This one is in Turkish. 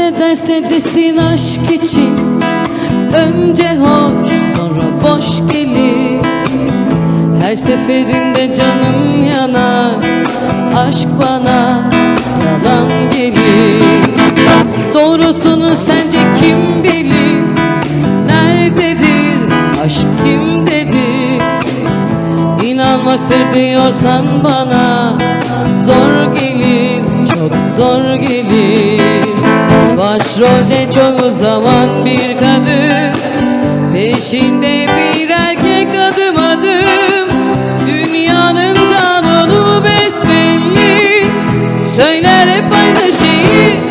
ne derse desin aşk için, önce hoş sonra boş gelir. Her seferinde canım yanar, aşk bana yalan gelir. Doğrusunu sence kim bilir? Nerededir aşk, kimdedir? İnanmaktır diyorsan bana zor gelir, çok zor gelir. Başrolde çoğu zaman bir kadın, peşinde bir erkek adım adım. Dünyanın kanunu besbelli, söyler hep aynı şeyi.